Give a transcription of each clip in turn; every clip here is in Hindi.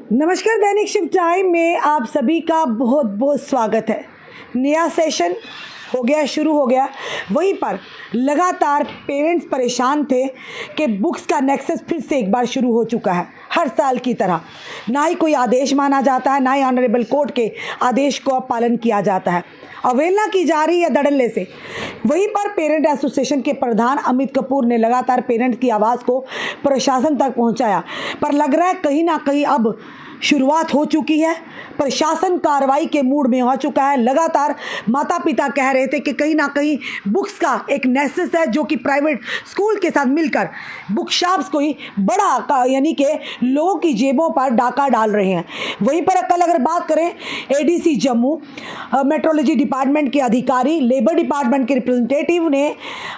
नमस्कार, दैनिक शिफ्ट टाइम में आप सभी का बहुत बहुत स्वागत है। नया सेशन हो गया, शुरू हो गया। वहीं पर लगातार पेरेंट्स परेशान थे कि बुक्स का नेक्सस फिर से एक बार शुरू हो चुका है। हर साल की तरह ना ही कोई आदेश माना जाता है, ना ही ऑनरेबल कोर्ट के आदेश को पालन किया जाता है। अवहेलना की जा रही है धड़ल्ले से। वहीं पर पेरेंट एसोसिएशन के प्रधान अमित कपूर ने लगातार पेरेंट्स की आवाज़ को प्रशासन तक पहुंचाया, पर लग रहा है कहीं ना कहीं अब शुरुआत हो चुकी है। प्रशासन कार्रवाई के मूड में हो चुका है। लगातार माता पिता कह रहे थे कि कहीं ना कहीं बुक्स का एक नेसेस है जो कि प्राइवेट स्कूल के साथ मिलकर बुक शॉप्स को ही बड़ा यानी कि लोगों की जेबों पर डाका डाल रहे हैं। वहीं पर कल अगर बात करें एडीसी जम्मू, मेट्रोलॉजी डिपार्टमेंट के अधिकारी, लेबर डिपार्टमेंट के रिप्रेजेंटेटिव ने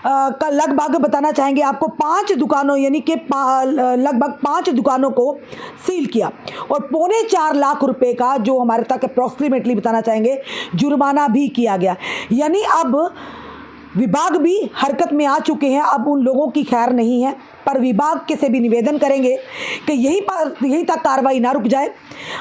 कल लगभग बताना चाहेंगे आपको 5 दुकानों यानी कि लगभग 5 दुकानों को सील किया और 4.25 लाख रुपए का जो हमारे तक अप्रॉक्सीमेटली बताना चाहेंगे जुर्माना भी किया गया। यानी अब विभाग भी हरकत में आ चुके हैं। अब उन लोगों की खैर नहीं है, पर विभाग के से भी निवेदन करेंगे कि यहीं तक कार्रवाई ना रुक जाए।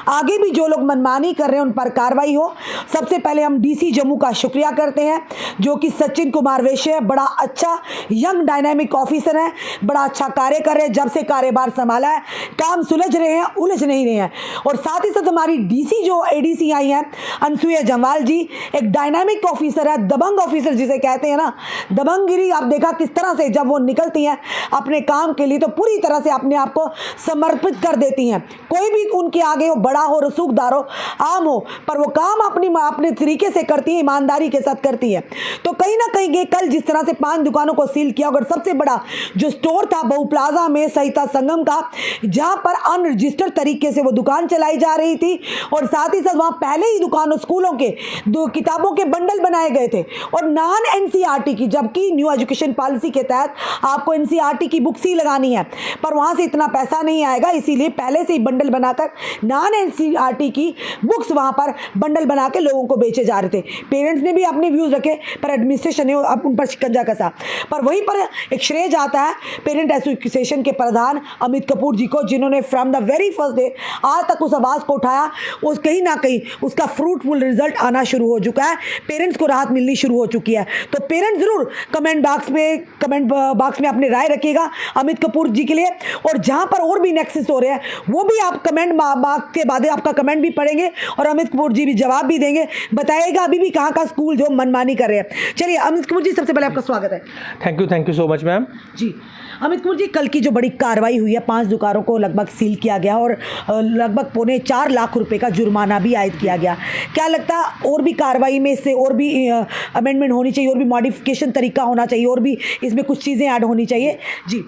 आगे भी जो लोग मनमानी कर रहे हैं उन पर कार्रवाई हो। सबसे पहले हम डीसी जम्मू का शुक्रिया करते हैं जो कि सचिन कुमार वैश्य है। बड़ा अच्छा यंग डायनामिक ऑफिसर है, बड़ा अच्छा कार्य कर रहे हैं। जब से कार्यभार संभाला है काम सुलझ रहे हैं, उलझ नहीं रहे हैं। और साथ ही साथ हमारी डीसी जो एडीसी आई हैं अनसुया जम्वाल जी, एक डायनामिक ऑफिसर है, दबंग ऑफिसर जिसे कहते हैं ना, दबंगगिरी। आप देखा किस तरह से जब वो निकलती हैं अपने काम के लिए तो पूरी तरह से अपने आप को समर्पित कर देती हैं। कोई भी उनके आगे हो, बड़ा हो, रसूखदार हो, आम हो, पर वो काम अपने तरीके से करती है, ईमानदारी के साथ करती है। तो कहीं ना कहीं ये कल जिस तरह से 5 दुकानों को सील किया और सबसे बड़ा जो स्टोर था बहु प्लाजा में सहिता संगम का, जहां पर अनरजिस्टर्ड तरीके से वो दुकान चलाई जा रही थी और साथ ही साथ वहां पहले ही दुकानों स्कूलों के 2 किताबों के बंडल बनाए गए थे और नॉन एनसीईआरटी की, जबकि न्यू एजुकेशन पॉलिसी के तहत आपको एनसीईआरटी की बुक्स ही लगानी है, पर वहां से इतना पैसा नहीं आएगा, इसीलिए पहले से ही बंडल बनाकर नॉन एनसीईआरटी की बुक्स वहां पर बंडल बना के लोगों को बेचे जा रहे थे। पेरेंट्स ने भी अपने व्यूज रखे, पर एडमिनिस्ट्रेशन ने अब उन पर शिकंजा कसा। पर वहीं पर एक श्रेय जाता है पेरेंट एसोसिएशन के प्रधान अमित कपूर जी को, जिन्होंने from the very first day आज तक उस आवाज़ को उठाया। उस कहीं ना कहीं उसका फ्रूटफुल रिजल्ट आना शुरू हो चुका है, पेरेंट्स को राहत मिलनी शुरू हो चुकी है। तो पेरेंट्स जरूर कमेंट बॉक्स में अपनी राय रखिएगा अमित कपूर जी के लिए। और जहां पर और भी नेक्सस हो रहे हैं वो भी आप कमेंट बॉक्स के बाद आपका कमेंट भी पढ़ेंगे और अमित कपूर जी भी जवाब भी देंगे, बताइएगा अभी भी कहां का स्कूल जो मनमानी कर रहे हैं। चलिए अमित कपूर जी, सबसे पहले आपका स्वागत है। Thank you so much ma'am. जी अमित कपूर जी, कल की जो बड़ी कार्रवाई हुई है, 5 दुकानों को लगभग सील किया गया और लगभग 4.25 लाख रुपए का जुर्माना भी आयद किया गया। क्या लगता है और भी कार्रवाई में इससे और भी अमेंडमेंट होनी चाहिए, और भी मॉडिफिकेशन तरीका होना चाहिए, और भी इसमें कुछ चीज़ें ऐड होनी चाहिए? जी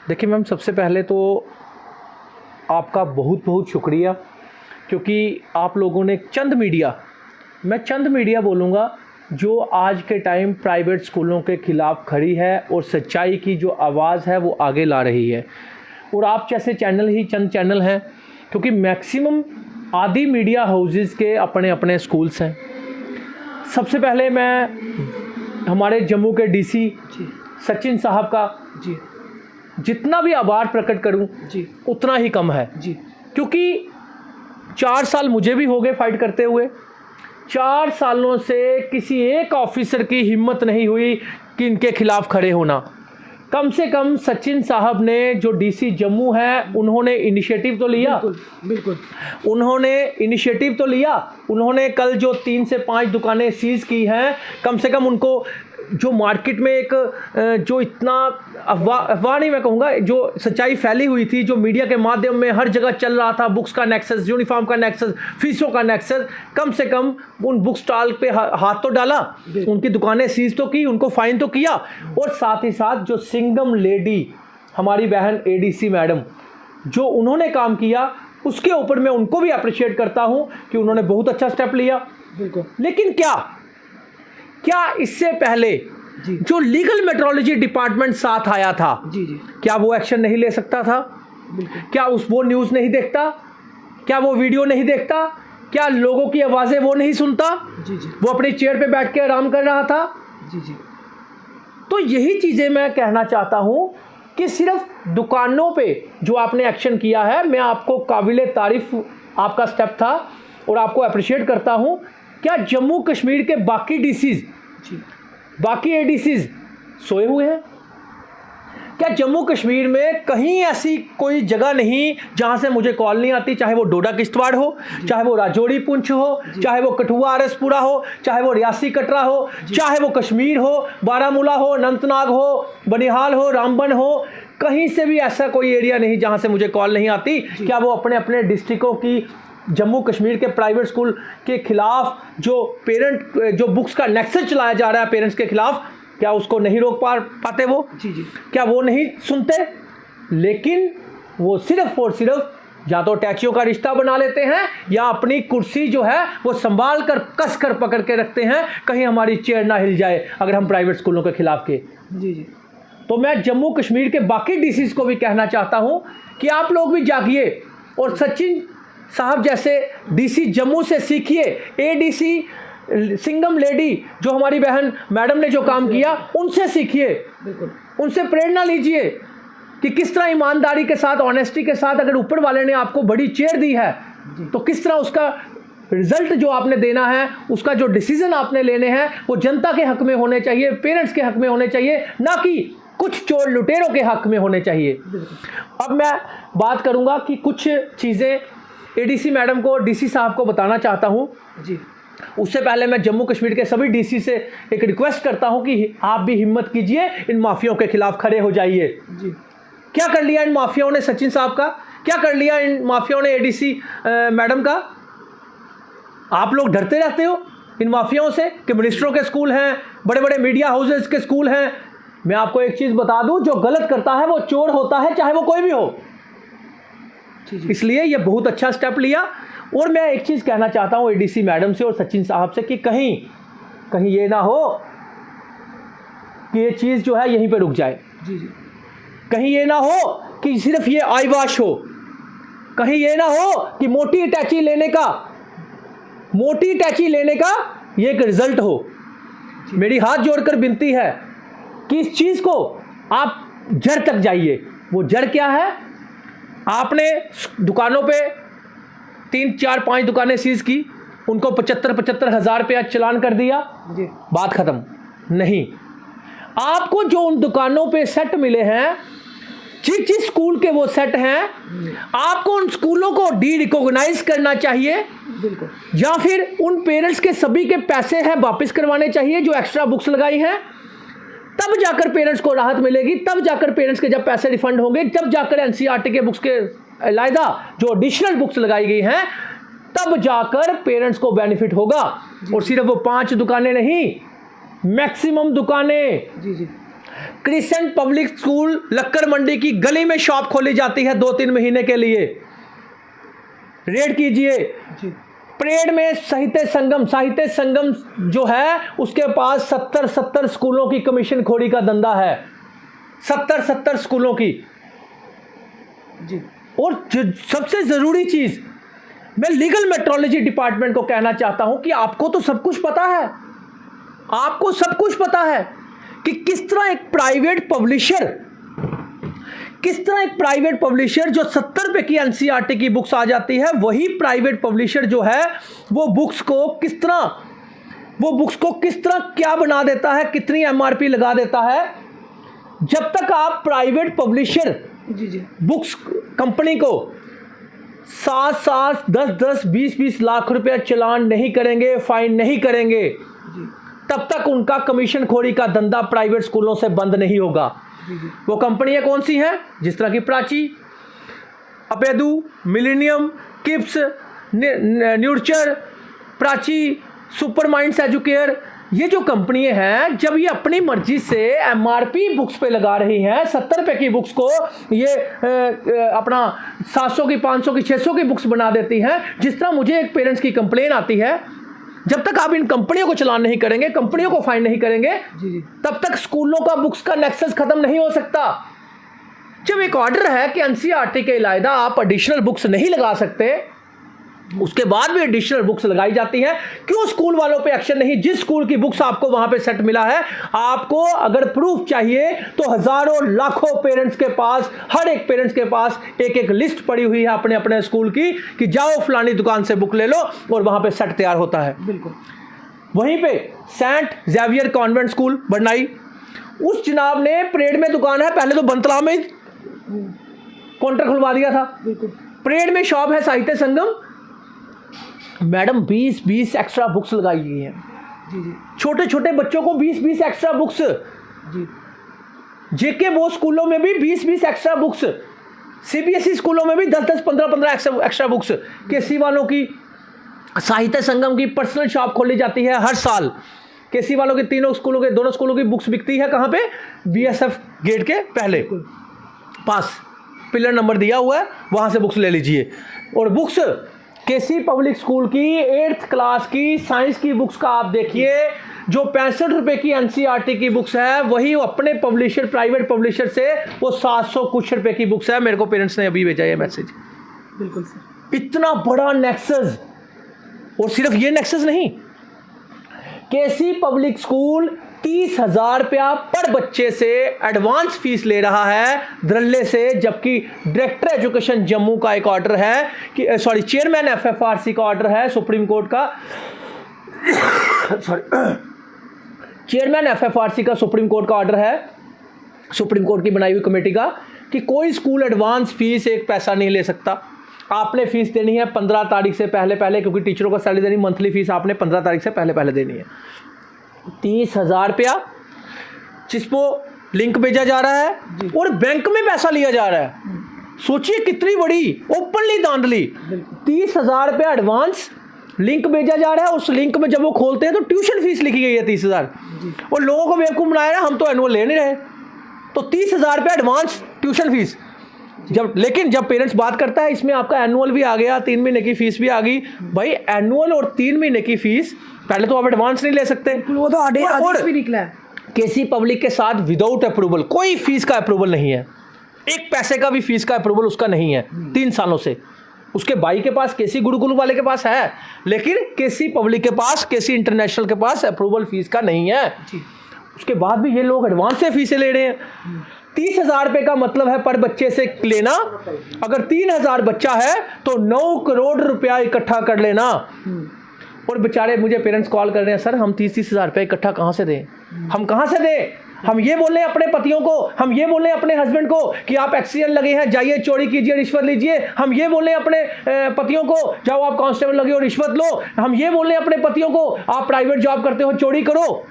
देखिए मैम, सबसे पहले तो आपका बहुत बहुत शुक्रिया, क्योंकि आप लोगों ने मैं चंद मीडिया बोलूँगा जो आज के टाइम प्राइवेट स्कूलों के ख़िलाफ़ खड़ी है और सच्चाई की जो आवाज़ है वो आगे ला रही है। और आप जैसे चैनल ही चंद चैनल हैं, क्योंकि मैक्सिमम आदि मीडिया हाउसेस के अपने अपने स्कूल्स हैं। सबसे पहले मैं हमारे जम्मू के डीसी सचिन साहब का जी जितना भी आभार प्रकट करूं जी उतना ही कम है जी, क्योंकि 4 साल मुझे भी हो गए फाइट करते हुए। 4 सालों से किसी एक ऑफिसर की हिम्मत नहीं हुई कि इनके खिलाफ खड़े होना। कम से कम सचिन साहब ने, जो डीसी जम्मू है, उन्होंने इनिशिएटिव तो लिया। बिल्कुल उन्होंने इनिशिएटिव तो लिया। उन्होंने कल जो 3 से 5 दुकानें सीज की हैं, कम से कम उनको जो मार्केट में एक जो इतना अफवाह नहीं मैं कहूँगा, जो सच्चाई फैली हुई थी, जो मीडिया के माध्यम में हर जगह चल रहा था, बुक्स का नेक्सस, यूनिफॉर्म का नेक्सस, फीसों का नेक्सस, कम से कम उन बुक स्टॉल पे हाथ तो डाला, उनकी दुकानें सीज तो की, उनको फाइन तो किया। और साथ ही साथ जो सिंगम लेडी हमारी बहन एडीसी मैडम, जो उन्होंने काम किया, उसके ऊपर मैं उनको भी अप्रिशिएट करता हूँ कि उन्होंने बहुत अच्छा स्टेप लिया। बिल्कुल। लेकिन क्या इससे पहले जो लीगल मेट्रोलॉजी डिपार्टमेंट साथ आया था, क्या वो एक्शन नहीं ले सकता था? क्या वो न्यूज़ नहीं देखता? क्या वो वीडियो नहीं देखता? क्या लोगों की आवाज़ें वो नहीं सुनता? वो अपनी चेयर पे बैठ के आराम कर रहा था। तो यही चीज़ें मैं कहना चाहता हूँ कि सिर्फ दुकानों पे जो आपने एक्शन किया है, मैं आपको काबिले तारीफ आपका स्टेप था और आपको अप्रिशिएट करता हूं। क्या जम्मू कश्मीर के बाकी डीसीज, बाकी एडीसीज सोए हुए हैं? क्या जम्मू कश्मीर में कहीं ऐसी कोई जगह नहीं जहां से मुझे कॉल नहीं आती, चाहे वो डोडा किश्तवाड़ हो, चाहे वो राजौरी पुंछ हो, चाहे वो कठुआ आरएसपुरा हो, चाहे वो रियासी कटरा हो, चाहे वो कश्मीर हो, बारामूला हो, अनंतनाग हो, बनिहाल हो, रामबन हो, कहीं से भी ऐसा कोई एरिया नहीं जहां से मुझे कॉल नहीं आती। क्या वो अपने अपने डिस्ट्रिक्टों की जम्मू कश्मीर के प्राइवेट स्कूल के खिलाफ जो बुक्स का नेक्सस चलाया जा रहा है पेरेंट्स के खिलाफ, क्या उसको नहीं रोक पाते वो? जी। क्या वो नहीं सुनते? लेकिन वो सिर्फ और सिर्फ या तो टैक्सियों का रिश्ता बना लेते हैं या अपनी कुर्सी जो है वो संभाल कर कस कर पकड़ के रखते हैं, कहीं हमारी चेयर ना हिल जाए अगर हम प्राइवेट स्कूलों के खिलाफ के। जी। तो मैं जम्मू कश्मीर के बाकी डीसीज को भी कहना चाहता हूं कि आप लोग भी जागिए और सचिन साहब जैसे डीसी जम्मू से सीखिए। एडीसी सिंगम लेडी जो हमारी बहन मैडम ने जो काम किया, उनसे सीखिए, उनसे प्रेरणा लीजिए कि किस तरह ईमानदारी के साथ, ऑनेस्टी के साथ, अगर ऊपर वाले ने आपको बड़ी चेयर दी है तो किस तरह उसका रिजल्ट जो आपने देना है, उसका जो डिसीजन आपने लेने हैं वो जनता के हक में होने चाहिए, पेरेंट्स के हक में होने चाहिए, ना कि कुछ चोर लुटेरों के हक में होने चाहिए। अब मैं बात करूंगा कि कुछ चीज़ें एडीसी मैडम को, डीसी साहब को बताना चाहता हूं। जी। उससे पहले मैं जम्मू कश्मीर के सभी डीसी से एक रिक्वेस्ट करता हूं कि आप भी हिम्मत कीजिए, इन माफियाओं के खिलाफ खड़े हो जाइए। जी। क्या कर लिया इन माफियाओं ने सचिन साहब का? क्या कर लिया इन माफियाओं ने एडीसी मैडम का? आप लोग डरते रहते हो इन माफियाओं से कि मिनिस्टरों के स्कूल हैं, बड़े बड़े मीडिया हाउसेस के स्कूल हैं। मैं आपको एक चीज़ बता दूं, जो गलत करता है वो चोर होता है, चाहे वो कोई भी हो। इसलिए ये बहुत अच्छा स्टेप लिया। और मैं एक चीज़ कहना चाहता हूँ एडीसी मैडम से और सचिन साहब से कि कहीं ये ना हो कि ये चीज़ जो है यहीं पे रुक जाए। जी। कहीं ये ना हो कि सिर्फ ये आई वॉश हो, कहीं ये ना हो कि मोटी अटैची लेने का ये एक रिजल्ट हो। मेरी हाथ जोड़कर विनती है कि इस चीज़ को आप जड़ तक जाइए। वो जड़ क्या है? आपने दुकानों पे 3, 4, 5 दुकानें सीज की, उनको 75 हज़ार रुपया चालान कर दिया, जी। बात खत्म नहीं। आपको जो उन दुकानों पे सेट मिले हैं, जिस स्कूल के वो सेट हैं, आपको उन स्कूलों को डी रिकॉग्नाइज करना चाहिए, बिल्कुल, या फिर उन पेरेंट्स के सभी के पैसे हैं वापस करवाने चाहिए जो एक्स्ट्रा बुक्स लगाई हैं। तब जाकर पेरेंट्स को राहत मिलेगी, तब जाकर पेरेंट्स के जब पैसे रिफंड होंगे, जब जाकर एनसीईआरटी के बुक्स के अलग जो एडिशनल बुक्स लगाई गई हैं, तब जाकर पेरेंट्स को बेनिफिट होगा। और सिर्फ वो 5 दुकानें नहीं, मैक्सिमम दुकानें। जी। क्रिसेंट पब्लिक स्कूल लक्कर मंडी की गली में शॉप खोली जाती है 2-3 महीने के लिए, रेड कीजिए। परेड में साहित्य संगम जो है उसके पास 70 स्कूलों की कमीशन खोरी का धंधा है, 70 स्कूलों की। जी। और सबसे ज़रूरी चीज़, मैं लीगल मेट्रोलॉजी डिपार्टमेंट को कहना चाहता हूं कि आपको तो सब कुछ पता है, आपको सब कुछ पता है कि किस तरह एक प्राइवेट पब्लिशर जो 70 रुपये की एनसीईआरटी की बुक्स आ जाती है, वही प्राइवेट पब्लिशर जो है वो बुक्स को किस तरह क्या बना देता है, कितनी एमआरपी लगा देता है। जब तक आप प्राइवेट पब्लिशर बुक्स कंपनी को 7, 10, 20 लाख रुपया चालान नहीं करेंगे, फाइन नहीं करेंगे, तब तक उनका कमीशन खोरी का धंधा प्राइवेट स्कूलों से बंद नहीं होगा। वो कंपनियां कौन सी हैं? जिस तरह की प्राची, अपेदू, Millennium, Kips, Nurture, Prachi, super minds educare, ये जो कंपनियां हैं, जब ये अपनी मर्जी से एमआरपी बुक्स पे लगा रही हैं, 70 रुपये की बुक्स को ये अपना 700 की, 500 की, 600 की बुक्स बना देती हैं। जिस तरह मुझे एक पेरेंट्स की कंप्लेन आती है, जब तक आप इन कंपनियों को चालान नहीं करेंगे, कंपनियों को फाइन नहीं करेंगे, तब तक स्कूलों का बुक्स का नेक्सस खत्म नहीं हो सकता। जब एक ऑर्डर है कि एनसीईआरटी के इलावा आप एडिशनल बुक्स नहीं लगा सकते, उसके बाद भी एडिशनल बुक्स लगाई जाती हैं। क्यों स्कूल वालों पे एक्शन नहीं? जिस स्कूल की बुक्स आपको वहां पे सेट मिला है, आपको अगर प्रूफ चाहिए तो हजारों लाखों पेरेंट्स के पास, हर एक पेरेंट्स के पास एक एक लिस्ट पड़ी हुई है अपने अपने स्कूल की कि जाओ फलानी दुकान से बुक ले लो, और वहां पे सेट तैयार होता है। बिल्कुल। वहीं पे Saint Xavier convent school Barnai, उस जनाब ने परेड में दुकान है, पहले तो बनतला में काउंटर खुलवा दिया था। बिल्कुल। परेड में शॉप है साहित्य संगम, मैडम 20-20 एक्स्ट्रा बुक्स लगाई गई हैं। जी जी छोटे छोटे बच्चों को 20-20 एक्स्ट्रा बुक्स। जी। जेके बोस स्कूलों में भी 20-20 एक्स्ट्रा बुक्स, सीबीएसई स्कूलों में भी 10-10, 15-15 एक्स्ट्रा बुक्स। केसी वालों की साहित्य संगम की पर्सनल शॉप खोली जाती है हर साल। केसी वालों के दोनों स्कूलों की बुक्स बिकती है कहाँ पे? बीएसएफ गेट के पहले पास पिलर नंबर दिया हुआ है, वहाँ से बुक्स ले लीजिए। और बुक्स केसी पब्लिक स्कूल की 8th क्लास की साइंस की बुक्स का आप देखिए, जो 65 रुपये की एनसीईआरटी की बुक्स है, वही अपने पब्लिशर, प्राइवेट पब्लिशर से वो 700 कुछ रुपये की बुक्स है। मेरे को पेरेंट्स ने अभी भेजा ये मैसेज। बिल्कुल सर। इतना बड़ा नेक्सस। और सिर्फ ये नेक्सस नहीं, केसी पब्लिक स्कूल 30,000 रुपया पर बच्चे से एडवांस फीस ले रहा है धरल्ले से, जबकि डायरेक्टर एजुकेशन जम्मू का एक ऑर्डर है कि चेयरमैन एफएफआरसी का ऑर्डर है सुप्रीम कोर्ट का चेयरमैन एफएफआरसी का सुप्रीम कोर्ट का ऑर्डर है, सुप्रीम कोर्ट की बनाई हुई कमेटी का, कि कोई स्कूल एडवांस फीस 1 पैसा नहीं ले सकता। आपने फीस देनी है 15 तारीख से पहले, क्योंकि टीचरों को सैलरी देनी, मंथली फीस आपने 15 तारीख से पहले देनी है। 30,000 रुपया जिसको लिंक भेजा जा रहा है और बैंक में पैसा लिया जा रहा है। सोचिए कितनी बड़ी ओपनली धांधली। 30,000 रुपया एडवांस, लिंक भेजा जा रहा है, उस लिंक में जब वो खोलते हैं तो ट्यूशन फीस लिखी गई है 30,000, और लोगों को बेवकूफ़ बनाया है, हम तो एनुअल ले नहीं रहे। तो 30,000 रुपया एडवांस ट्यूशन फीस। लेकिन जब पेरेंट्स बात करता है इसमें आपका एनुअल भी आ गया, 3 महीने की फीस भी आ गई। भाई एनुअल और 3 महीने की फीस पहले तो आप एडवांस नहीं ले सकते, वो तो आदेश भी निकला है। केसी पब्लिक के साथ विदाउट अप्रूवल, कोई फीस का अप्रूवल नहीं है, 1 पैसे का भी फीस का अप्रूवल उसका नहीं है 3 सालों से। उसके भाई के पास, केसी गुरुकुल वाले के पास है, लेकिन केसी पब्लिक के पास, केसी इंटरनेशनल के पास अप्रूवल फीस का नहीं है। उसके बाद भी ये लोग एडवांस से फीसें ले रहे हैं। 30,000 रुपये का मतलब है पर बच्चे से लेना। अगर 3,000 बच्चा है तो 9 करोड़ रुपया इकट्ठा कर लेना। और बेचारे मुझे पेरेंट्स कॉल कर रहे हैं, सर हम 30,000 रुपये इकट्ठा कहाँ से दें, हम कहाँ से दें? हम ये बोल रहे हैं अपने पतियों को, हम ये बोल रहे हैं अपने हस्बैंड को कि आप एक्सीडेंट लगे हैं, जाइए चोरी कीजिए, रिश्वत लीजिए। हम ये बोल रहे हैं अपने पतियों को, जाओ आप कांस्टेबल लगे हो, रिश्वत लो। हम ये बोल रहे हैं अपने पतियों को, आप प्राइवेट जॉब करते हो, चोरी करो।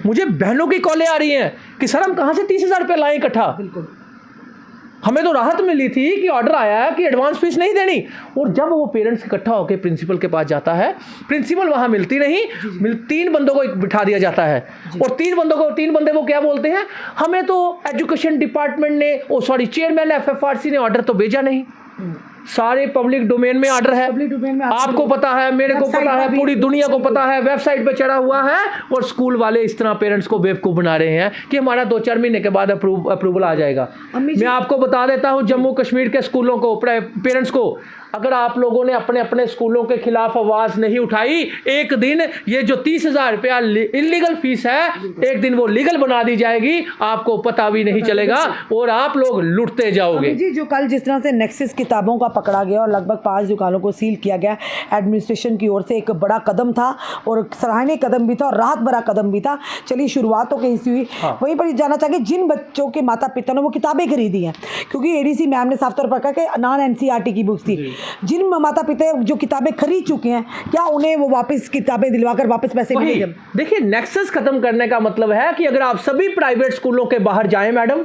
मुझे बहनों की कॉलें आ रही हैं कि सर हम कहाँ से 30,000 रुपये लाएं इकट्ठा। बिल्कुल। हमें तो राहत मिली थी कि ऑर्डर आया है कि एडवांस फीस नहीं देनी। और जब वो पेरेंट्स इकट्ठा होकर प्रिंसिपल के पास जाता है, प्रिंसिपल वहां मिलती नहीं, 3 बंदों को बिठा दिया जाता है। और 3 बंदे वो क्या बोलते हैं, हमें तो एजुकेशन डिपार्टमेंट ने, चेयरमैन एफएफआरसी ने ऑर्डर तो भेजा नहीं। सारे पब्लिक डोमेन में ऑर्डर है, पब्लिक डोमेन में आपको पता है, मेरे को पता है, पूरी दुनिया को पता है, वेबसाइट पे चढ़ा हुआ है। और स्कूल वाले इस तरह पेरेंट्स को बेवकूफ़ बना रहे हैं कि हमारा 2-4 महीने के बाद अप्रूवल आ जाएगा। मैं आपको बता देता हूं, जम्मू कश्मीर के स्कूलों को, पेरेंट्स को, अगर आप लोगों ने अपने अपने स्कूलों के खिलाफ आवाज़ नहीं उठाई, एक दिन ये जो 30,000 रुपया इलीगल फीस है, एक दिन वो लीगल बना दी जाएगी, आपको पता भी नहीं चलेगा और आप लोग लुटते जाओगे। जी, जो कल जिस तरह से नेक्सस किताबों का पकड़ा गया और लगभग 5 दुकानों को सील किया गया, एडमिनिस्ट्रेशन की ओर से एक बड़ा कदम था और सराहनीय कदम भी था और राहत भरा कदम भी था। चलिए शुरुआत तो कहीं से हुई। वहीं पर जानना चाहेंगे जिन बच्चों के माता पिता ने वो किताबें खरीदी हैं, क्योंकि एडीसी मैम ने साफ तौर पर कहा कि नॉन एनसीईआरटी की बुक्स थी, जिन माता पिता जो किताबें खरीद चुके हैं, क्या उन्हें वो वापस किताबें दिलवाकर वापस पैसे मिलेंगे? देखिए, नेक्सस खत्म करने का मतलब है कि अगर आप सभी प्राइवेट स्कूलों के बाहर जाएं, मैडम,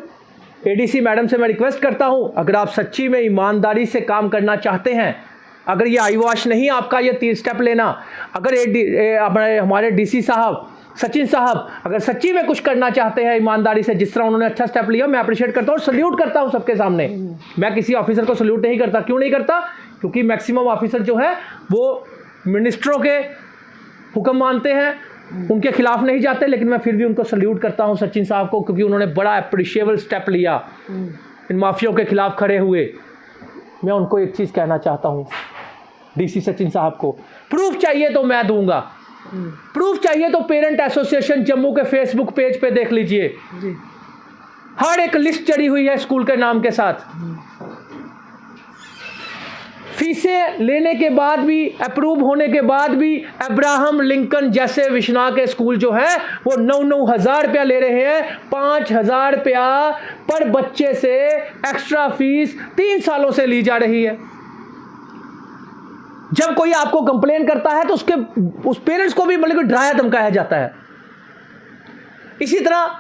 एडीसी मैडम से मैं रिक्वेस्ट करता हूं, अगर आप सच्ची में ईमानदारी से काम करना चाहते हैं, अगर ये आई वॉश नहीं आपका ये 3 स्टेप लेना, अगर हमारे डीसी साहब, सचिन साहब अगर सच्ची में कुछ करना चाहते हैं ईमानदारी से, जिस तरह उन्होंने अच्छा स्टेप लिया, मैं अप्रिशिएट करता हूँ और सल्यूट करता हूँ सबके सामने। मैं किसी ऑफिसर को सल्यूट नहीं करता। क्यों नहीं करता? क्योंकि मैक्सिमम ऑफिसर जो है वो मिनिस्टरों के हुक्म मानते हैं, उनके खिलाफ नहीं जाते, लेकिन मैं फिर भी उनको सल्यूट करता हूँ, सचिन साहब को, क्योंकि उन्होंने बड़ा अप्रिशिएबल स्टेप लिया इन माफियों के खिलाफ खड़े हुए। मैं उनको एक चीज़ कहना चाहता हूँ, डीसी सचिन साहब को। प्रूफ चाहिए तो मैं दूंगा, प्रूफ चाहिए तो पेरेंट एसोसिएशन जम्मू के फेसबुक पेज पे देख लीजिए, हर एक लिस्ट चढ़ी हुई है स्कूल के नाम के साथ। फीसें लेने के बाद भी, अप्रूव होने के बाद भी अब्राहम लिंकन जैसे विश्वनाथ के स्कूल जो है वो 9-9 हज़ार रुपया ले रहे हैं। 5,000 रुपया पर बच्चे से एक्स्ट्रा फीस 3 सालों से ली जा रही है। जब कोई आपको कंप्लेन करता है तो उस पेरेंट्स को भी मतलब कि डराया धमकाया जाता है। इसी तरह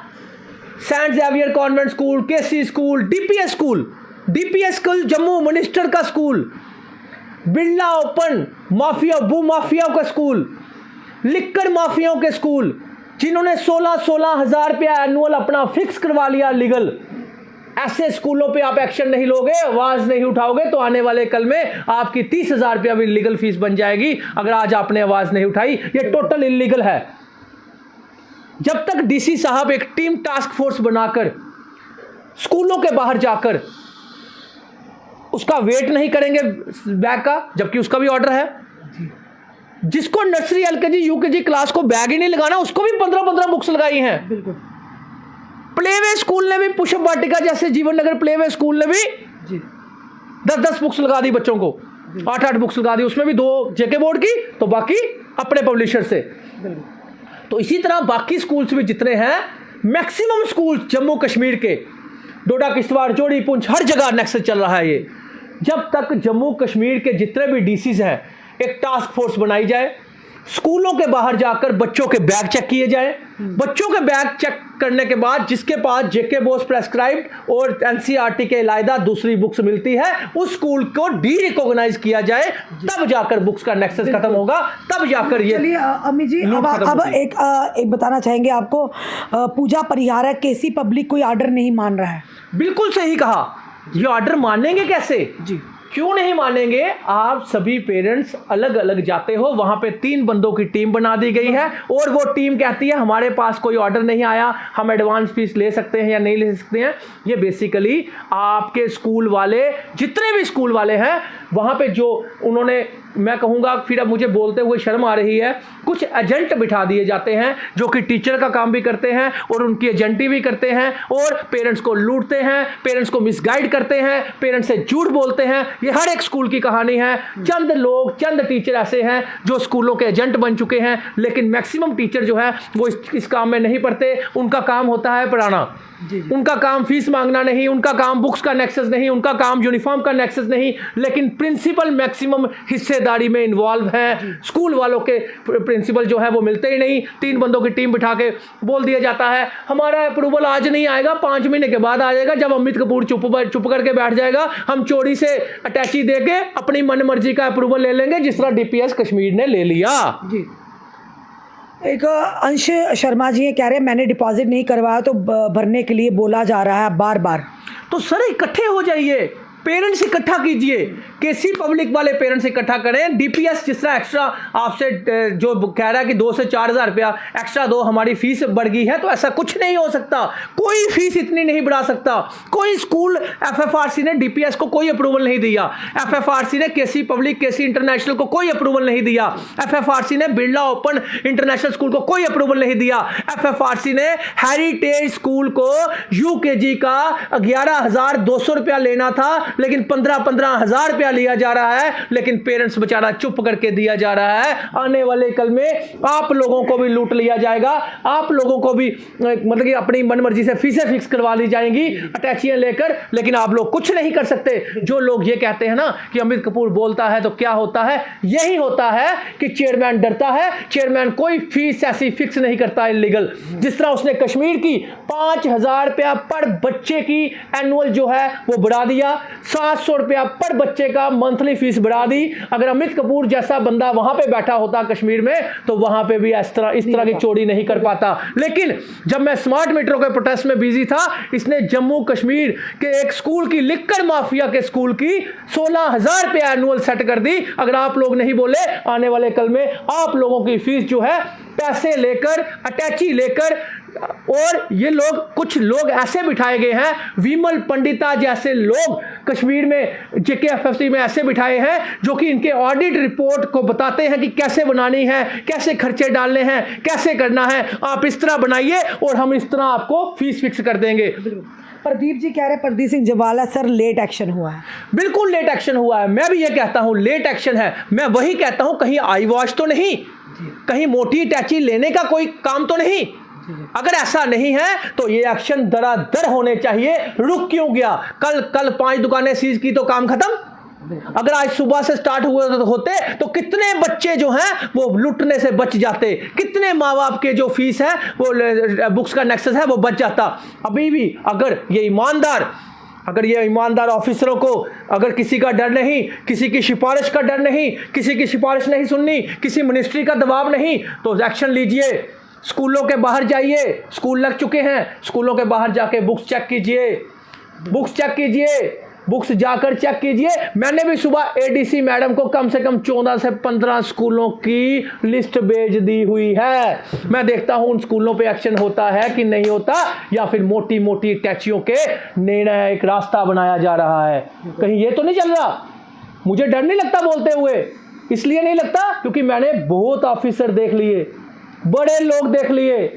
saint Xavier convent school, KC school, DPS school Jammu minister का स्कूल, बिरला ओपन माफिया, भू माफियाओं का स्कूल, लिक्कर माफियाओं के स्कूल, जिन्होंने 16-16 हज़ार रुपया एनुअल अपना फिक्स करवा लिया लीगल। ऐसे स्कूलों पे आप एक्शन नहीं लोगे, आवाज नहीं उठाओगे तो आने वाले कल में आपकी 30,000 रुपया भी लीगल फीस बन जाएगी। अगर आज आपने आवाज नहीं उठाई, ये टोटल इलीगल है। जब तक डीसी साहब एक टीम टास्क फोर्स बनाकर स्कूलों के बाहर जाकर उसका वेट नहीं करेंगे बैग का, जबकि उसका भी ऑर्डर है, जिसको नर्सरी एलकेजी यूकेजी क्लास को बैग ही नहीं लगाना उसको भी 15-15 बुक्स लगाई हैं। बिल्कुल। प्लेवे स्कूल ने भी, पुष्प वाटिका जैसे जीवन नगर प्लेवे स्कूल ने भी 10-10 बुक्स लगा दी बच्चों को, 8-8 बुक्स लगा दी, उसमें भी 2 जेके बोर्ड की तो बाकी अपने पब्लिशर से। तो इसी तरह बाकी स्कूल्स भी जितने हैं, मैक्सिमम स्कूल जम्मू कश्मीर के, डोडा, किश्तवाड़, जोड़ी, पुंछ, हर जगह नेक्सस चल रहा है ये। जब तक जम्मू कश्मीर के जितने भी डीसीज हैं एक टास्क फोर्स बनाई जाए, स्कूलों के बाहर जाकर बच्चों के बैग चेक किए जाए, बच्चों के बैग चेक करने के बाद जिसके पास जेके बोस प्रेस्क्राइब्ड और एनसीईआरटी के लायदा दूसरी बुक्स मिलती है उस स्कूल को डी रिकॉग्नाइज किया जाए, तब जाकर बुक्स का नेक्सस खत्म होगा, तब जाकर ये। चलिए अम्मी जी, अब एक बताना चाहेंगे आपको, पूजा परिहारक केसी पब्लिक कोई ऑर्डर नहीं मान रहा है। बिल्कुल सही कहा, ये ऑर्डर मानेंगे कैसे जी? क्यों नहीं मानेंगे? आप सभी पेरेंट्स अलग अलग जाते हो, वहां पे 3 बंदों की टीम बना दी गई है और वो टीम कहती है हमारे पास कोई ऑर्डर नहीं आया, हम एडवांस फीस ले सकते हैं या नहीं ले सकते हैं। ये बेसिकली आपके स्कूल वाले, जितने भी स्कूल वाले हैं वहां पे जो उन्होंने, मैं कहूँगा फिर अब मुझे बोलते हुए शर्म आ रही है, कुछ एजेंट बिठा दिए जाते हैं जो कि टीचर का काम भी करते हैं और उनकी एजेंटी भी करते हैं और पेरेंट्स को लूटते हैं, पेरेंट्स को मिसगाइड करते हैं, पेरेंट्स से झूठ बोलते हैं। ये हर एक स्कूल की कहानी है। चंद लोग, चंद टीचर ऐसे हैं जो स्कूलों के एजेंट बन चुके हैं, लेकिन मैक्सिमम टीचर जो है वो इस काम में नहीं पड़ते। उनका काम होता है पढ़ाना, उनका काम फीस मांगना नहीं, उनका काम बुक्स का नेक्सस नहीं, उनका काम यूनिफॉर्म का नेक्सस नहीं, लेकिन प्रिंसिपल मैक्सिमम हिस्सेदारी में इन्वॉल्व है। स्कूल वालों के प्रिंसिपल जो है वो मिलते ही नहीं, 3 बंदों की टीम बिठा के बोल दिया जाता है हमारा अप्रूवल आज नहीं आएगा, 5 महीने के बाद आ जाएगा, जब अमित कपूर चुप करके बैठ जाएगा हम चोरी से अटैची दे के अपनी मनमर्जी का अप्रूवल ले लेंगे, जिस तरह डीपीएस कश्मीर ने ले लिया। जी। एक अंश शर्मा जी ये कह रहे हैं मैंने डिपॉजिट नहीं करवाया तो भरने के लिए बोला जा रहा है बार बार। तो सर इकट्ठे हो जाइए, पेरेंट्स इकट्ठा कीजिए, केसी पब्लिक वाले पेरेंट्स इकट्ठा करें। डीपीएस जिस तरह एक्स्ट्रा आपसे जो कह रहा है कि 2 से 4 हज़ार रुपया एक्स्ट्रा दो, हमारी फीस बढ़ गई है, तो ऐसा कुछ नहीं हो सकता। कोई फीस इतनी नहीं बढ़ा सकता। कोई स्कूल, एफएफआरसी ने डीपीएस को कोई अप्रूवल नहीं दिया, एफएफआरसी ने केसी पब्लिक, केसी इंटरनेशनल को कोई अप्रूवल नहीं दिया, एफएफआरसी ने बिरला ओपन इंटरनेशनल स्कूल को कोई अप्रूवल नहीं दिया, एफएफआरसी ने हेरिटेज स्कूल को यूकेजी का 11,200 रुपया लेना था, लेकिन 15-15 हज़ार रुपया लिया जा रहा है, लेकिन पेरेंट्स बेचारा चुप करके दिया जा रहा है। आने वाले कल में आप लोगों को भी लूट लिया जाएगा, आप लोगों को भी मतलब कि अपनी मनमर्जी से फीसें फिक्स करवा ली जाएंगी अटैचियां लेकर, लेकिन आप लोग कुछ नहीं कर सकते। जो लोग ये कहते हैं ना कि अमित कपूर बोलता है तो क्या होता है, यही होता है कि चेयरमैन डरता है। चेयरमैन कोई फीस ऐसी फिक्स नहीं करता इलीगल। जिस तरह उसने कश्मीर की 5,000 रुपया पर बच्चे की एनुअल जो है वो बढ़ा दिया, 700 रुपया पर बच्चे का मंथली फीस बढ़ा दी। अगर अमित कपूर जैसा बंदा वहां पे बैठा होता कश्मीर में तो वहां पे भी इस तरह की चोरी नहीं कर पाता। लेकिन जब मैं स्मार्ट मीटरों के प्रोटेस्ट में बिजी था, इसने जम्मू कश्मीर के एक स्कूल की, लिक्कर माफिया के स्कूल की 16,000 रुपया एनुअल सेट कर दी। अगर आप लोग नहीं बोले, आने वाले कल में आप लोगों की फीस जो है पैसे लेकर, अटैची लेकर, और ये लोग, कुछ लोग ऐसे बिठाए गए हैं, विमल पंडिता जैसे लोग कश्मीर में JKFFC में ऐसे बिठाए हैं जो कि इनके ऑडिट रिपोर्ट को बताते हैं कि कैसे बनानी है, कैसे खर्चे डालने हैं, कैसे करना है, आप इस तरह बनाइए और हम इस तरह आपको फीस फिक्स कर देंगे। प्रदीप जी कह रहे हैं Pradeep Singh Jawala sir late action हुआ है। बिल्कुल लेट एक्शन हुआ है, मैं भी ये कहता हूं लेट एक्शन है। मैं वही कहता हूं, कहीं आई वॉश तो नहीं, कहीं मोटी अटैची लेने का कोई काम तो नहीं। अगर ऐसा नहीं है तो ये एक्शन दरादर होने चाहिए। रुक क्यों गया? कल 5 दुकानें सीज की तो काम खत्म। अगर आज सुबह से स्टार्ट हुए होते तो कितने बच्चे जो हैं वो लुटने से बच जाते, कितने माँ बाप के जो फीस है वो बुक्स का नेक्सस है वो बच जाता। अभी भी अगर ये ईमानदार ऑफिसरों को अगर किसी का डर नहीं, किसी की सिफारिश का डर नहीं, किसी की सिफारिश नहीं सुननी, किसी मिनिस्ट्री का दबाव नहीं, तो एक्शन लीजिए। स्कूलों के बाहर जाइए, स्कूल लग चुके हैं, स्कूलों के बाहर जाके बुक्स चेक कीजिए, बुक्स जाकर चेक कीजिए। मैंने भी सुबह ADC मैडम को कम से कम 14 से 15 स्कूलों की लिस्ट भेज दी हुई है। मैं देखता हूं उन स्कूलों पे एक्शन होता है कि नहीं होता, या फिर मोटी मोटी टैचियों के निर्णय एक रास्ता बनाया जा रहा है। कहीं ये तो नहीं चल रहा? मुझे डर नहीं लगता बोलते हुए, इसलिए नहीं लगता क्योंकि मैंने बहुत ऑफिसर देख लिए, बड़े लोग देख लिए।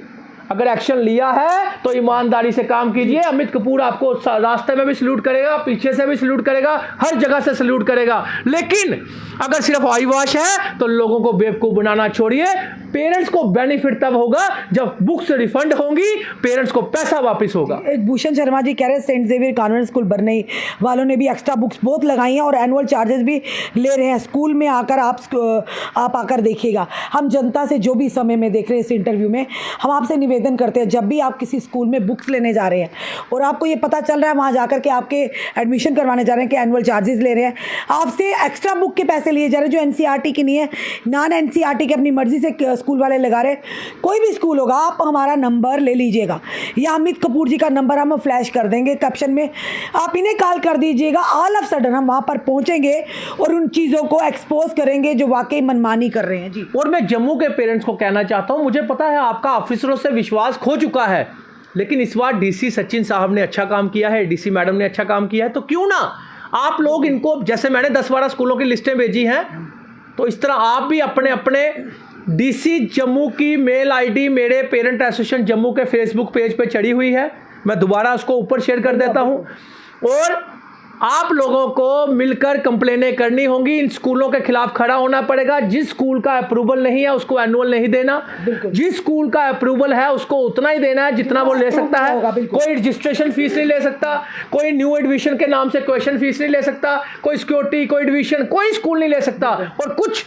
अगर एक्शन लिया है तो ईमानदारी से काम कीजिए। अमित कपूर आपको रास्ते में भी सल्यूट करेगा, पीछे से भी सल्यूट करेगा, हर जगह से सल्यूट करेगा। लेकिन अगर सिर्फ आई वॉश है तो लोगों को बेवकूफ बनाना छोड़िए। पेरेंट्स को बेनिफिट तब होगा जब बुक्स रिफंड होंगी, पेरेंट्स को पैसा वापस होगा। भूषण शर्मा जी कह रहे हैं Saint Xavier convent school Baranai वालों ने भी एक्स्ट्रा बुक्स बहुत लगाई हैं और एनुअल चार्जेस भी ले रहे हैं। स्कूल में आकर आप आकर देखिएगा। हम जनता से जो भी समय में देख रहे हैं इस इंटरव्यू में, हम आपसे निवेदन करते हैं, जब भी आप किसी स्कूल में बुक्स लेने जा रहे हैं और आपको ये पता चल रहा है वहाँ जाकर के आपके एडमिशन करवाने जा रहे हैं कि एनुअल चार्जेस ले रहे हैं, आपसे एक्स्ट्रा बुक के पैसे लिए जा रहे हैं जो NCERT की नहीं है, नॉन NCERT के अपनी मर्जी से स्कूल वाले लगा रहे हैं। कोई भी स्कूल होगा, आप हमारा नंबर ले लीजिएगा या अमित कपूर जी का नंबर हम फ्लैश कर देंगे कैप्शन में, आप इन्हें कॉल कर दीजिएगा। ऑल ऑफ सडन हम वहाँ पर पहुँचेंगे और उन चीज़ों को एक्सपोज करेंगे जो वाकई मनमानी कर रहे हैं। जी, और मैं जम्मू के पेरेंट्स को कहना चाहता हूँ, मुझे पता है आपका ऑफिसरों से विश्वास खो चुका है, लेकिन इस बार DC सचिन साहब ने अच्छा काम किया है, DC मैडम ने अच्छा काम किया है, तो क्यों ना आप लोग इनको, जैसे मैंने 10-12 स्कूलों की लिस्टें भेजी हैं, तो इस तरह आप भी अपने अपने DC जम्मू की मेल ID मेरे पेरेंट एसोसिएशन जम्मू के फेसबुक पेज पे चढ़ी हुई है, मैं दोबारा उसको ऊपर शेयर कर देता हूं, और आप लोगों को मिलकर कंप्लेनें करनी होंगी। इन स्कूलों के खिलाफ खड़ा होना पड़ेगा। जिस स्कूल का अप्रूवल नहीं है उसको एनुअल नहीं देना, जिस स्कूल का अप्रूवल है उसको उतना ही देना है जितना वो ले सकता है। कोई रजिस्ट्रेशन फीस नहीं ले सकता, कोई न्यू एडमिशन के नाम से क्वेश्चन फीस नहीं ले सकता, कोई सिक्योरिटी, कोई एडमिशन, कोई स्कूल नहीं ले सकता। और कुछ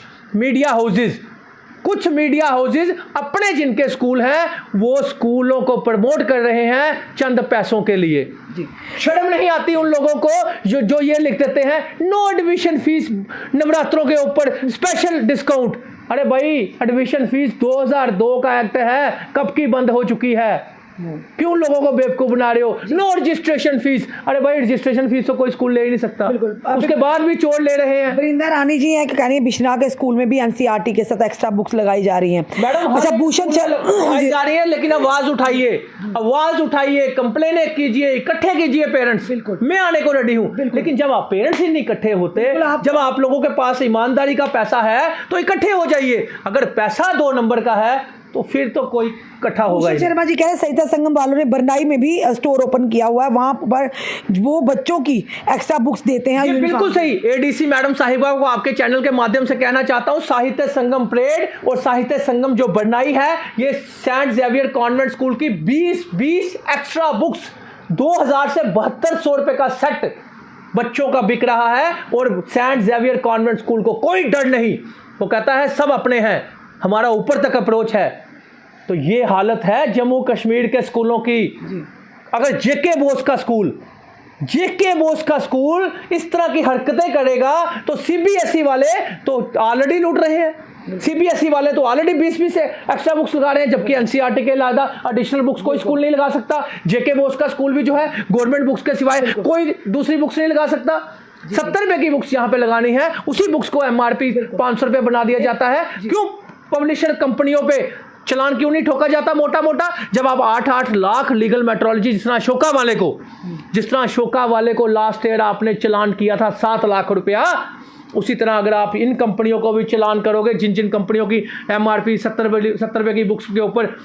मीडिया हाउसेज अपने जिनके स्कूल हैं वो स्कूलों को प्रमोट कर रहे हैं चंद पैसों के लिए। शर्म नहीं आती उन लोगों को जो ये लिख देते हैं नो एडमिशन फीस, नवरात्रों के ऊपर स्पेशल डिस्काउंट। अरे भाई, एडमिशन फीस 2002 का एक्ट है, कब की बंद हो चुकी है? क्यों लोगों को बेवकूफ बना रहे हो? No registration fees. अरे भाई, रजिस्ट्रेशन फीस तो कोई स्कूल ले ही नहीं सकता, उसके बाद भी चोर ले रहे हैं। वरिंदा रानी जी हैं कि कह रही है बिश्नाह के स्कूल में भी NCERT के साथ एक्स्ट्रा बुक्स लगाई जा रही हैं। मैडम, अच्छा, भूषण जा रही है, लेकिन आवाज उठाइए, कंप्लेनें कीजिए, इकट्ठे कीजिए पेरेंट्स। मैं आने को रेडी हूँ, लेकिन जब आप पेरेंट्स ही नहीं इकट्ठे होते, जब आप लोगों के पास ईमानदारी का पैसा है तो इकट्ठे हो जाइए। अगर पैसा 2 नंबर का है तो फिर तो कोई इकट्ठा होगा। शर्मा जी कह रहे हैं सहिता संगम वालों ने बरनाई में भी स्टोर ओपन किया हुआ है, वहां पर वो बच्चों की एक्स्ट्रा बुक्स देते हैं। ये बिल्कुल सही। ADC मैडम साहिबा को आपके चैनल के माध्यम से कहना चाहता हूं, साहित्य संगम परेड और साहित्य संगम जो बरनाई है, ये सेंट जेवियर कॉन्वेंट स्कूल की 20 एक्स्ट्रा बुक्स 2000 से 7200 रुपए का सेट बच्चों का बिक रहा है। और सेंट जेवियर कॉन्वेंट स्कूल को कोई डर नहीं, वो कहता है सब अपने हैं, हमारा ऊपर तक अप्रोच है। तो ये हालत है जम्मू कश्मीर के स्कूलों की। अगर JK बोस का स्कूल इस तरह की हरकतें करेगा तो CBSE वाले तो ऑलरेडी लूट रहे हैं। CBSE वाले तो ऑलरेडी 20 से एक्स्ट्रा बुक्स लगा रहे हैं, जबकि NCERT के अलावा एडिशनल बुक्स कोई स्कूल नहीं लगा सकता। JK बोस का स्कूल भी जो है गवर्नमेंट बुक्स के सिवाय कोई दूसरी बुक्स नहीं लगा सकता। 70 रुपए की बुक्स यहाँ पे लगानी है, उसी बुक्स को MRP 500 रुपए बना दिया जाता है। क्यों? पब्लिशर कंपनियों पे चालान क्यों नहीं ठोका जाता मोटा मोटा? जब आप 8-8 लाख लीगल मेट्रोलॉजी, जितना अशोका वाले को लास्ट ईयर आपने चालान किया था 7 लाख रुपया, उसी तरह अगर आप इन कंपनियों को भी चालान करोगे, जिन कंपनियों की MRP 70 रुपये की बुक्स के ऊपर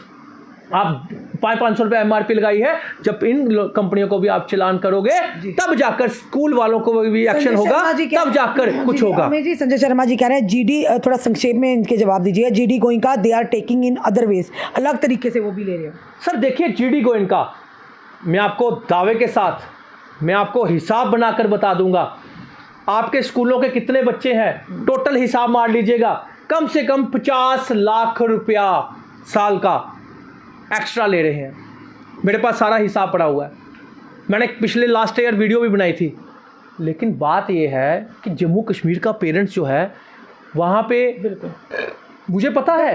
आप 500 रुपये MRP लगाई है, जब इन कंपनियों को भी आप चालान करोगे तब जाकर स्कूल वालों को भी एक्शन होगा, तब जाकर कुछ होगा। जी संजय शर्मा जी कह रहे हैं GD, थोड़ा संक्षेप में इनके जवाब दीजिए। GD Goenka they are taking in other ways, अलग तरीके से वो भी ले रहे हैं। सर देखिए, GD गोइंका, मैं आपको दावे के साथ मैं आपको हिसाब बनाकर बता दूंगा, आपके स्कूलों के कितने बच्चे हैं, टोटल हिसाब मार लीजिएगा, कम से कम 50 लाख रुपया साल का एक्स्ट्रा ले रहे हैं। मेरे पास सारा हिसाब पड़ा हुआ है, मैंने पिछले लास्ट ईयर वीडियो भी बनाई थी। लेकिन बात यह है कि जम्मू कश्मीर का पेरेंट्स जो है वहाँ पे, मुझे पता है,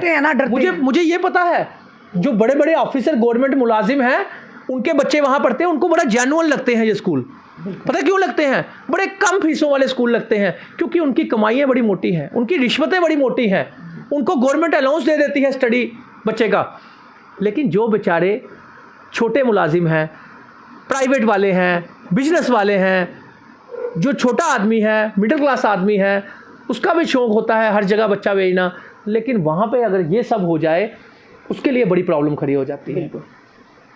मुझे ये पता है, जो बड़े बड़े ऑफिसर गवर्नमेंट मुलाजिम हैं उनके बच्चे वहाँ पढ़ते हैं, उनको बड़ा जेन्युइन लगते हैं ये स्कूल। पता क्यों लगते हैं? बड़े कम फीसों वाले स्कूल लगते हैं, क्योंकि उनकी कमाइयाँ बड़ी मोटी हैं, उनकी रिश्वतें बड़ी मोटी हैं, उनको गवर्नमेंट अलाउंस दे देती है स्टडी बच्चे का। लेकिन जो बेचारे छोटे मुलाजिम हैं, प्राइवेट वाले हैं, बिजनेस वाले हैं, जो छोटा आदमी है, मिडिल क्लास आदमी है, उसका भी शौक़ होता है हर जगह बच्चा भेजना, लेकिन वहाँ पे अगर ये सब हो जाए उसके लिए बड़ी प्रॉब्लम खड़ी हो जाती है।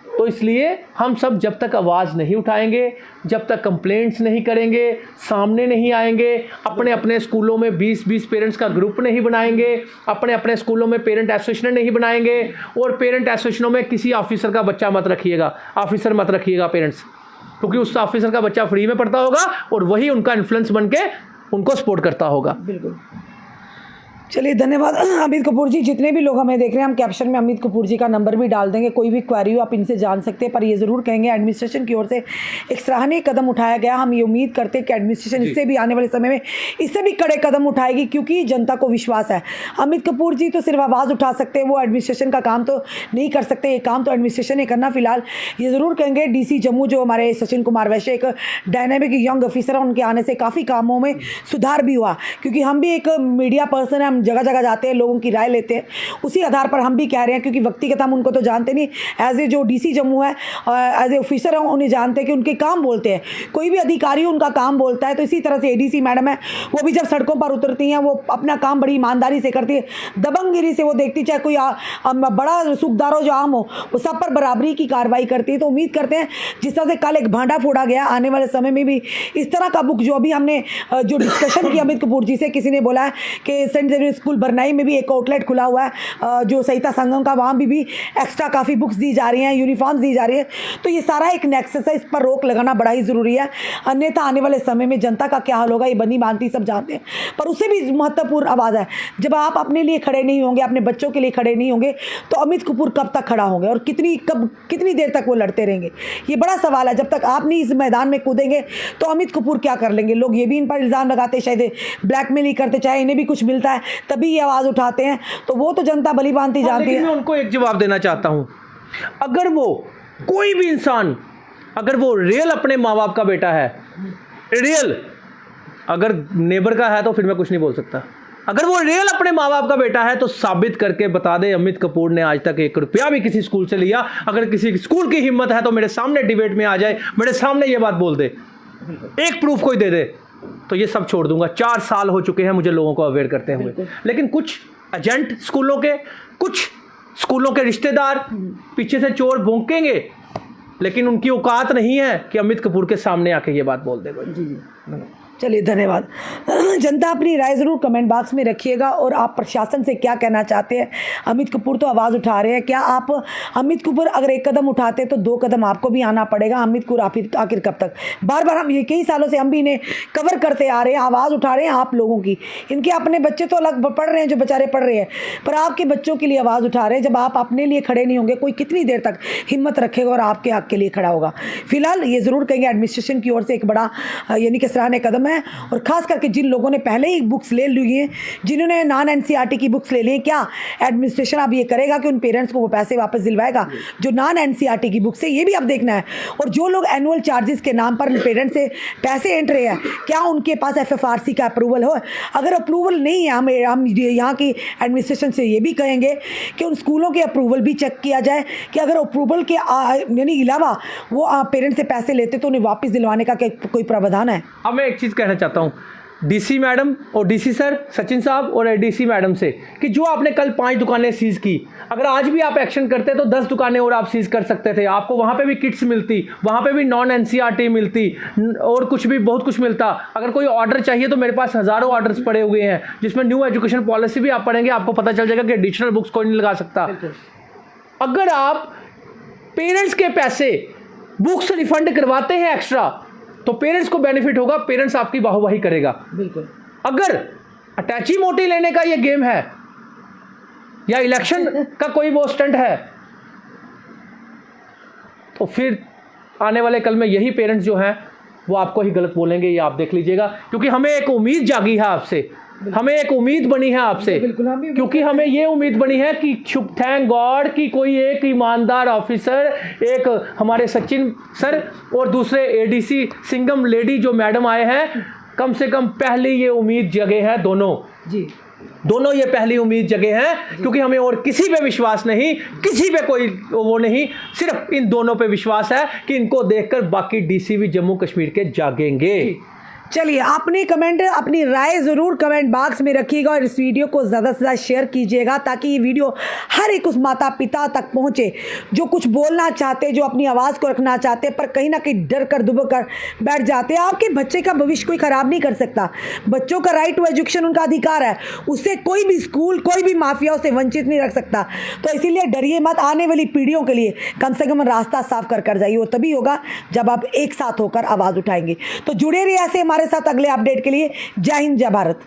तो इसलिए हम सब जब तक आवाज़ नहीं उठाएंगे, जब तक कंप्लेंट्स नहीं करेंगे, सामने नहीं आएंगे, अपने अपने स्कूलों में 20-20 पेरेंट्स का ग्रुप नहीं बनाएंगे, अपने अपने स्कूलों में पेरेंट एसोसिएशन नहीं बनाएंगे, और पेरेंट एसोसिएशनों में किसी ऑफिसर का बच्चा मत रखिएगा, पेरेंट्स, क्योंकि उस ऑफिसर का बच्चा फ्री में पढ़ता होगा और वही उनका इन्फ्लुएंस बन के उनको सपोर्ट करता होगा। बिल्कुल। चलिए धन्यवाद अमित कपूर जी। जितने भी लोग हमें देख रहे हैं, हम कैप्शन में अमित कपूर जी का नंबर भी डाल देंगे, कोई भी क्वेरी हो आप इनसे जान सकते हैं। पर ये ज़रूर कहेंगे एडमिनिस्ट्रेशन की ओर से एक सराहनीय कदम उठाया गया। हम ये उम्मीद करते हैं कि एडमिनिस्ट्रेशन इससे भी आने वाले समय में इससे भी कड़े कदम उठाएगी, क्योंकि जनता को विश्वास है। अमित कपूर जी तो सिर्फ आवाज़ उठा सकते हैं, वो एडमिनिस्ट्रेशन का काम तो नहीं कर सकते, ये काम तो एडमिनिस्ट्रेशन ने करना। फिलहाल ये ज़रूर कहेंगे DC जम्मू जो हमारे सचिन कुमार वैश्य एक डायनामिक यंग ऑफिसर है, उनके आने से काफ़ी कामों में सुधार भी हुआ, क्योंकि हम भी एक मीडिया पर्सन है, हम जगह जगह जाते हैं, लोगों की राय लेते हैं, उसी आधार पर हम भी कह रहे हैं, क्योंकि व्यक्तिगत हम उनको तो जानते नहीं, एज ए जो DC जम्मू है, एज ए ऑफिसर है, उन्हें जानते हैं कि उनके काम बोलते हैं, कोई भी अधिकारी उनका काम बोलता है। तो इसी तरह से ADC मैडम है, वो भी जब सड़कों पर उतरती हैं, वो अपना काम बड़ी ईमानदारी से करती है, दबंगगिरी से वो देखती, चाहे कोई बड़ा सूबदार हो जो आम हो, वो सब पर बराबरी की कार्रवाई करती है। तो उम्मीद करते हैं जिस तरह से कल एक भांडा फोड़ा गया, आने वाले समय में भी इस तरह का बुक, जो अभी हमने जो डिस्कशन किया अमित कपूर जी से, किसी ने बोला है कि सेंट जेवियर स्कूल बरनाई में भी एक आउटलेट खुला हुआ है जो सहिता संगम का, वहाँ भी एक्स्ट्रा काफ़ी बुक्स दी जा रही हैं, यूनिफॉर्म्स दी जा रही है। तो ये सारा एक नेक्सस है, इस पर रोक लगाना बड़ा ही ज़रूरी है, अन्यथा आने वाले समय में जनता का क्या हाल होगा ये बनी मानती सब जानते हैं। पर उससे भी महत्वपूर्ण आवाज़ है, जब आप अपने लिए खड़े नहीं होंगे, अपने बच्चों के लिए खड़े नहीं होंगे, तो अमित कपूर कब तक खड़ा होंगे और कितनी देर तक वो लड़ते रहेंगे, ये बड़ा सवाल है। जब तक आप नहीं इस मैदान में कूदेंगे तो अमित कपूर क्या कर लेंगे। लोग ये भी इन पर इल्ज़ाम लगाते हैं शायद ब्लैकमेल ही करते, चाहे इन्हें भी कुछ मिलता है तभी ये आवाज़ उठाते हैं, तो वो तो जनता भली भांति जानती है। मैं उनको एक जवाब देना चाहता हूं, अगर वो कोई भी इंसान, अगर वो रियल अपने माँ बाप का बेटा है, रियल, अगर नेबर का है तो फिर मैं कुछ नहीं बोल सकता, अगर वो रियल अपने माँ बाप का बेटा है तो साबित करके बता दे अमित कपूर ने आज तक 1 रुपया भी किसी स्कूल से लिया। अगर किसी स्कूल की हिम्मत है तो मेरे सामने डिबेट में आ जाए, मेरे सामने ये बात बोल दे, एक प्रूफ कोई दे दे, तो ये सब छोड़ दूंगा। 4 साल हो चुके हैं मुझे लोगों को अवेयर करते हुए, लेकिन कुछ एजेंट स्कूलों के, कुछ स्कूलों के रिश्तेदार पीछे से चोर भौंकेंगे, लेकिन उनकी औकात नहीं है कि अमित कपूर के सामने आके ये बात बोल दे। जी। चलिए धन्यवाद। जनता अपनी राय ज़रूर कमेंट बॉक्स में रखिएगा, और आप प्रशासन से क्या कहना चाहते हैं। अमित कपूर तो आवाज़ उठा रहे हैं, क्या आप अमित कपूर अगर 1 कदम उठाते हैं तो 2 कदम आपको भी आना पड़ेगा। अमित कपूर आखिर कब तक, बार बार हम ये कई सालों से हम भी इन्हें कवर करते आ रहे हैं, आवाज़ उठा रहे हैं आप लोगों की। इनके अपने बच्चे तो अलग पढ़ रहे हैं, जो बेचारे पढ़ रहे हैं, पर आपके बच्चों के लिए आवाज़ उठा रहे हैं। जब आप अपने लिए खड़े नहीं होंगे, कोई कितनी देर तक हिम्मत रखेगा और आपके हक के लिए खड़ा होगा। फिलहाल ये ज़रूर कहेंगे एडमिनिस्ट्रेशन की ओर से एक बड़ा यानी कि सराहनीय कदम है। और ख़ास करके जिन लोगों ने पहले ही बुक्स ले ली हैं, जिन्होंने नॉन एनसीईआरटी की बुक्स ले ली हैं, क्या एडमिनिस्ट्रेशन अब ये करेगा कि उन पेरेंट्स को वो पैसे वापस दिलवाएगा जो नॉन एनसीईआरटी की बुक्स है? ये भी अब देखना है। और जो लोग एनुअल चार्जेस के नाम पर पेरेंट्स से पैसे एंट रहे हैं, क्या उनके पास FFRC का अप्रूवल हो? अगर अप्रूवल नहीं है, हम यहाँ की एडमिनिस्ट्रेशन से ये भी कहेंगे कि उन स्कूलों के अप्रूवल भी चेक किया जाए कि अगर अप्रूवल के यानी अलावा वो पेरेंट्स से पैसे लेते तो उन्हें वापस दिलवाने का कोई प्रावधान है? अब मैं एक चीज़ कहना चाहता हूँ डीसी मैडम और डीसी सर सचिन साहब और एडीसी मैडम से कि जो आपने कल 5 दुकानें सीज़ की, अगर आज भी आप एक्शन करते तो 10 दुकानें और आप सीज़ कर सकते थे। आपको वहाँ पे भी किट्स मिलती, वहाँ पे भी नॉन एनसीईआरटी मिलती और कुछ भी बहुत कुछ मिलता। अगर कोई ऑर्डर चाहिए तो मेरे पास हज़ारों ऑर्डर्स पड़े हुए हैं, जिसमें न्यू एजुकेशन पॉलिसी भी आप पढ़ेंगे, आपको पता चल जाएगा कि एडिशनल बुक्स कोई नहीं लगा सकता। अगर आप पेरेंट्स के पैसे बुक्स रिफंड करवाते हैं एक्स्ट्रा तो पेरेंट्स को बेनिफिट होगा, पेरेंट्स आपकी वाहवाही करेगा। बिल्कुल। अगर अटैची मोटी लेने का ये गेम है या इलेक्शन का कोई वो स्टंट है तो फिर आने वाले कल में यही पेरेंट्स जो हैं वो आपको ही गलत बोलेंगे, ये आप देख लीजिएगा। क्योंकि हमें एक उम्मीद जागी है आपसे, हमें एक उम्मीद बनी है आपसे, क्योंकि हमें ये उम्मीद बनी है कि थैंक गॉड कि कोई एक ईमानदार ऑफिसर, एक हमारे सचिन सर और दूसरे एडीसी सिंगम लेडी जो मैडम आए हैं, कम से कम पहली ये उम्मीद जगे है दोनों ये पहली उम्मीद जगे हैं। क्योंकि हमें और किसी पे विश्वास नहीं, किसी पे कोई वो नहीं, सिर्फ इन दोनों पे विश्वास है कि इनको देखकर बाकी डीसी भी जम्मू कश्मीर के जागेंगे। चलिए, अपनी कमेंट, अपनी राय ज़रूर कमेंट बॉक्स में रखिएगा और इस वीडियो को ज़्यादा से ज़्यादा शेयर कीजिएगा ताकि ये वीडियो हर एक उस माता पिता तक पहुँचे जो कुछ बोलना चाहते, जो अपनी आवाज़ को रखना चाहते, पर कहीं ना कहीं डर कर दुबक कर बैठ जाते हैं। आपके बच्चे का भविष्य कोई ख़राब नहीं कर सकता। बच्चों का राइट टू एजुकेशन उनका अधिकार है, उससे कोई भी स्कूल, कोई भी माफिया उसे वंचित नहीं रख सकता। तो इसीलिए डरिए मत, आने वाली पीढ़ियों के लिए कम से कम रास्ता साफ कर जाइए। वो तभी होगा जब आप एक साथ होकर आवाज़ उठाएंगे। तो जुड़े रहिए ऐसे हमारे साथ अगले अपडेट के लिए। जय हिंद, जय भारत।